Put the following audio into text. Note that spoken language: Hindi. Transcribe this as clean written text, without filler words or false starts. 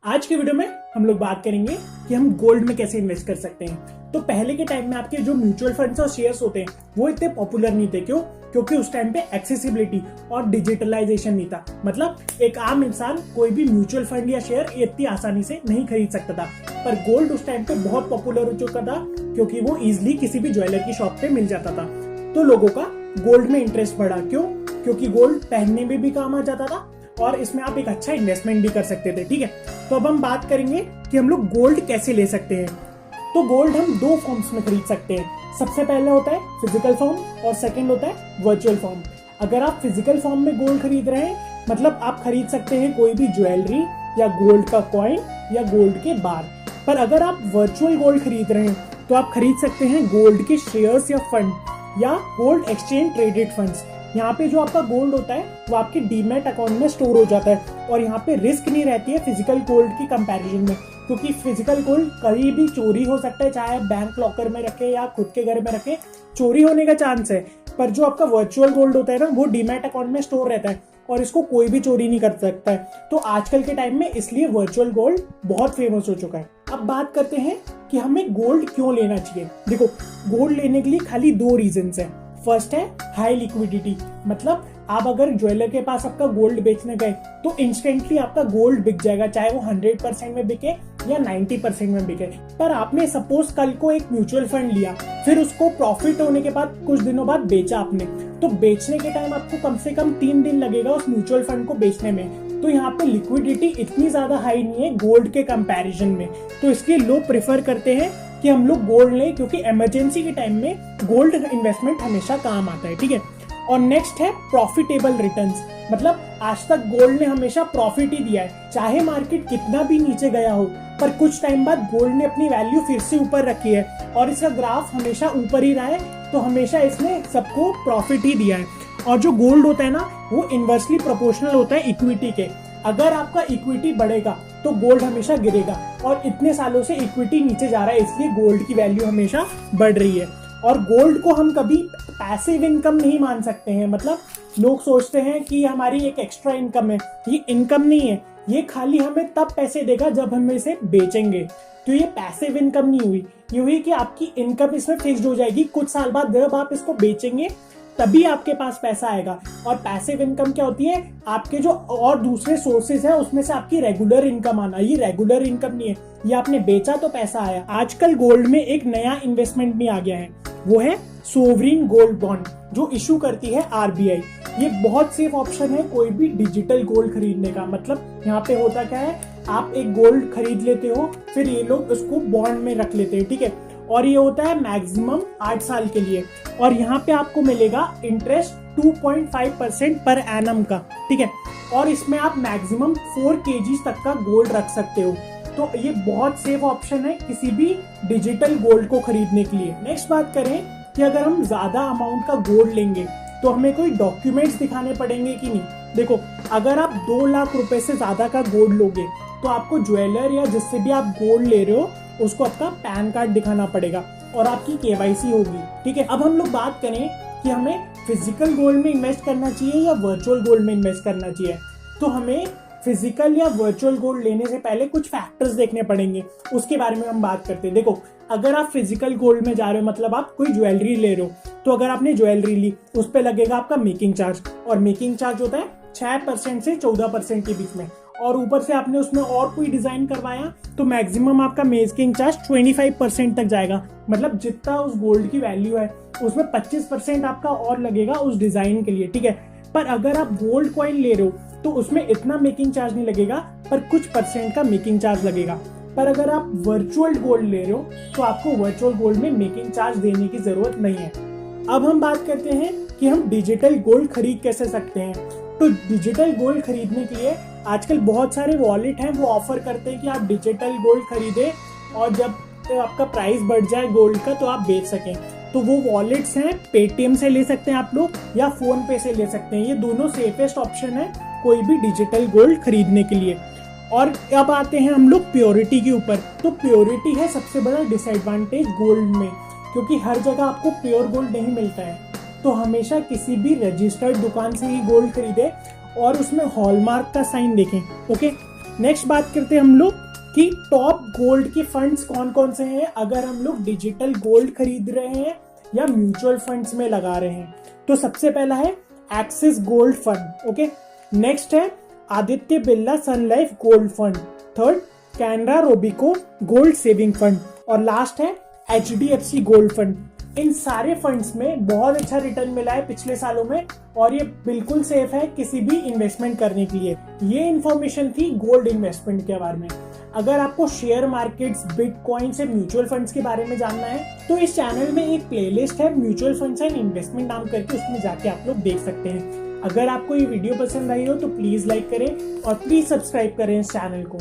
आज के वीडियो में हम लोग बात करेंगे कि हम गोल्ड में कैसे इन्वेस्ट कर सकते हैं। तो पहले के टाइम में आपके जो म्यूचुअल फंड्स और शेयर्स होते हैं वो इतने पॉपुलर नहीं थे। क्यों? क्योंकि उस टाइम पे एक्सेसिबिलिटी और डिजिटलाइजेशन नहीं था। मतलब एक आम इंसान कोई भी म्यूचुअल फंड या शेयर इतनी आसानी से नहीं खरीद सकता था। पर गोल्ड उस टाइम पे बहुत पॉपुलर हो चुका था क्योंकि वो इजिली किसी भी ज्वेलर की शॉप पे मिल जाता था। तो लोगों का गोल्ड में इंटरेस्ट बढ़ा। क्यों? क्योंकि गोल्ड पहनने में भी काम आ जाता था और इसमें आप एक अच्छा इन्वेस्टमेंट भी कर सकते थे। ठीक है, तो अब हम बात करेंगे कि हम लोग गोल्ड कैसे ले सकते हैं। तो गोल्ड हम दो फॉर्म्स में खरीद सकते हैं। सबसे पहले होता है फिजिकल फॉर्म और सेकंड होता है वर्चुअल फॉर्म। अगर आप फिजिकल फॉर्म में गोल्ड खरीद रहे हैं मतलब आप खरीद सकते हैं कोई भी ज्वेलरी या गोल्ड का कॉइन या गोल्ड के बार। पर अगर आप वर्चुअल गोल्ड खरीद रहे हैं तो आप खरीद सकते हैं गोल्ड के शेयर्स या फंड या गोल्ड एक्सचेंज ट्रेडेड फंड्स। यहाँ पे जो आपका गोल्ड होता है वो आपके डीमैट अकाउंट में स्टोर हो जाता है और यहाँ पे रिस्क नहीं रहती है फिजिकल गोल्ड की कंपैरिजन में। क्योंकि फिजिकल गोल्ड कहीं भी चोरी हो सकता है, चाहे बैंक लॉकर में रखे या खुद के घर में रखे, चोरी होने का चांस है। पर जो आपका वर्चुअल गोल्ड होता है ना वो डीमैट अकाउंट में स्टोर रहता है और इसको कोई भी चोरी नहीं कर सकता है। तो आजकल के टाइम में इसलिए वर्चुअल गोल्ड बहुत फेमस हो चुका है। अब बात करते हैं कि हमें गोल्ड क्यों लेना चाहिए। देखो, गोल्ड लेने के लिए खाली दो रीजंस है। फर्स्ट है हाई लिक्विडिटी, मतलब आप अगर ज्वेलर के पास आपका गोल्ड बेचने गए तो इंस्टेंटली आपका गोल्ड बिक जाएगा, चाहे वो 100% में बिके या 90% में बिके। पर आपने सपोज कल को एक म्यूचुअल फंड लिया, फिर उसको प्रॉफिट होने के बाद कुछ दिनों बाद बेचा आपने, तो बेचने के टाइम आपको कम से कम 3 दिन लगेगा उस म्यूचुअल फंड को बेचने में। तो यहाँ पे लिक्विडिटी इतनी ज्यादा हाई नहीं है गोल्ड के कंपैरिजन में। तो इसलिए लोग प्रेफर करते हैं कि हम लोग गोल्ड लें क्योंकि इमरजेंसी के टाइम में गोल्ड इन्वेस्टमेंट हमेशा काम आता है। ठीक है, और नेक्स्ट है प्रॉफिटेबल रिटर्न्स। मतलब आज तक गोल्ड ने हमेशा प्रॉफिट ही दिया है, चाहे मार्केट कितना भी नीचे गया हो। पर कुछ टाइम बाद गोल्ड ने अपनी वैल्यू फिर से ऊपर रखी है और इसका ग्राफ हमेशा ऊपर ही रहा है, तो हमेशा इसने सबको प्रॉफिट ही दिया है। और जो गोल्ड होता है ना वो इनवर्सली प्रोपोर्शनल होता है इक्विटी के। अगर आपका इक्विटी बढ़ेगा तो गोल्ड हमेशा गिरेगा और इतने सालों से इक्विटी नीचे जा रहा है इसलिए गोल्ड की वैल्यू हमेशा बढ़ रही है। और गोल्ड को हम कभी पैसिव इनकम नहीं मान सकते हैं। मतलब लोग सोचते हैं कि हमारी एक एक्स्ट्रा इनकम है, ये इनकम नहीं है, ये खाली हमें तब पैसे देगा जब हम इसे बेचेंगे। तो ये पैसिव इनकम नहीं हुई, ये हुई कि आपकी इनकम इसमें फिक्स्ड हो जाएगी। कुछ साल बाद जब आप इसको बेचेंगे तभी आपके पास पैसा आएगा। और पैसिव इनकम क्या होती है? आपके जो और दूसरे सोर्सेज है उसमें से आपकी रेगुलर इनकम आना। ये रेगुलर इनकम नहीं है, ये आपने बेचा तो पैसा आया। आजकल गोल्ड में एक नया इन्वेस्टमेंट भी आ गया है, वो है सोवरिन गोल्ड बॉन्ड जो इशू करती है आरबीआई। ये बहुत सेफ ऑप्शन है कोई भी डिजिटल गोल्ड खरीदने का। मतलब यहाँ पे होता क्या है, आप एक गोल्ड खरीद लेते हो फिर ये लोग उसको बॉन्ड में रख लेते हैं। ठीक है, और ये होता है मैक्सिमम 8 साल के लिए और यहाँ पे आपको मिलेगा इंटरेस्ट 2.5% पर एनम का। ठीक है, और इसमें आप मैक्सिमम 4 kg तक का गोल्ड रख सकते हो। तो ये बहुत सेफ ऑप्शन है किसी भी डिजिटल गोल्ड को खरीदने के लिए। नेक्स्ट बात करें कि अगर हम ज्यादा अमाउंट का गोल्ड लेंगे तो हमें कोई डॉक्यूमेंट्स दिखाने पड़ेंगे कि नहीं। देखो, अगर आप 2 लाख रुपए से ज्यादा का गोल्ड लोगे तो आपको ज्वेलर या जिससे भी आप गोल्ड ले रहे हो उसको आपका पैन कार्ड दिखाना पड़ेगा और आपकी केवाईसी होगी। ठीक है, अब हम लोग बात करें कि हमें फिजिकल गोल्ड में इन्वेस्ट करना चाहिए या वर्चुअल गोल्ड में इन्वेस्ट करना चाहिए। तो हमें फिजिकल या वर्चुअल गोल्ड लेने से पहले कुछ फैक्टर्स देखने पड़ेंगे, उसके बारे में हम बात करते हैं। देखो, अगर आप फिजिकल गोल्ड में जा रहे हो मतलब आप कोई ज्वेलरी ले रहे हो, तो अगर आपने ज्वेलरी ली उस पर लगेगा आपका मेकिंग चार्ज, और मेकिंग चार्ज होता है 6% से 14% के बीच में। और ऊपर से आपने उसमें और कोई डिजाइन करवाया तो मैक्सिमम आपका मेकिंग चार्ज 25% तक जाएगा। मतलब जितना उस गोल्ड की वैल्यू है उसमें 25% आपका और लगेगा उस डिजाइन के लिए। ठीक है, पर अगर आप गोल्ड कॉइन ले रहे हो तो उसमें इतना मेकिंग चार्ज नहीं लगेगा, पर कुछ परसेंट का मेकिंग चार्ज लगेगा। पर अगर आप वर्चुअल गोल्ड ले रहे हो तो आपको वर्चुअल गोल्ड में मेकिंग चार्ज देने की जरूरत नहीं है। अब हम बात करते हैं कि हम डिजिटल गोल्ड खरीद कैसे सकते हैं। तो डिजिटल गोल्ड खरीदने के लिए आजकल बहुत सारे वॉलेट हैं, वो ऑफर करते हैं कि आप डिजिटल गोल्ड खरीदे और जब आपका प्राइस बढ़ जाए गोल्ड का तो आप बेच सकें। तो वो वॉलेट्स हैं, पेटीएम से ले सकते हैं आप लोग या फोन पे से ले सकते हैं। ये दोनों सेफेस्ट ऑप्शन है कोई भी डिजिटल गोल्ड खरीदने के लिए। और अब आते हैं हम लोग प्योरिटी के ऊपर। तो प्योरिटी है सबसे बड़ा डिसएडवांटेज गोल्ड में, क्योंकि हर जगह आपको प्योर गोल्ड नहीं मिलता है। तो हमेशा किसी भी रजिस्टर्ड दुकान से ही गोल्ड खरीदे और उसमें हॉलमार्क का साइन देखें। ओके, नेक्स्ट बात करते हैं हम लोग कि टॉप गोल्ड के फंड्स कौन कौन से हैं अगर हम लोग डिजिटल गोल्ड खरीद रहे हैं या म्यूचुअल फंड्स में लगा रहे हैं। तो सबसे पहला है Axis gold fund, okay. Next है Aditya Birla sun life gold fund. Third Canara Robeco gold saving fund. और लास्ट है HDFC गोल्ड फंड। इन सारे फंड्स में बहुत अच्छा रिटर्न मिला है पिछले सालों में और ये बिल्कुल सेफ है किसी भी इन्वेस्टमेंट करने के लिए। ये इन्फॉर्मेशन थी गोल्ड इन्वेस्टमेंट के बारे में। अगर आपको शेयर मार्केट्स, बिटकॉइन से म्यूचुअल फंड्स के बारे में जानना है तो इस चैनल में एक प्लेलिस्ट है म्यूचुअल फंड्स एंड इन्वेस्टमेंट नाम करके, उसमें जाके आप लोग देख सकते हैं। अगर आपको ये वीडियो पसंद आई हो तो प्लीज लाइक करें और प्लीज सब्सक्राइब करें इस चैनल को।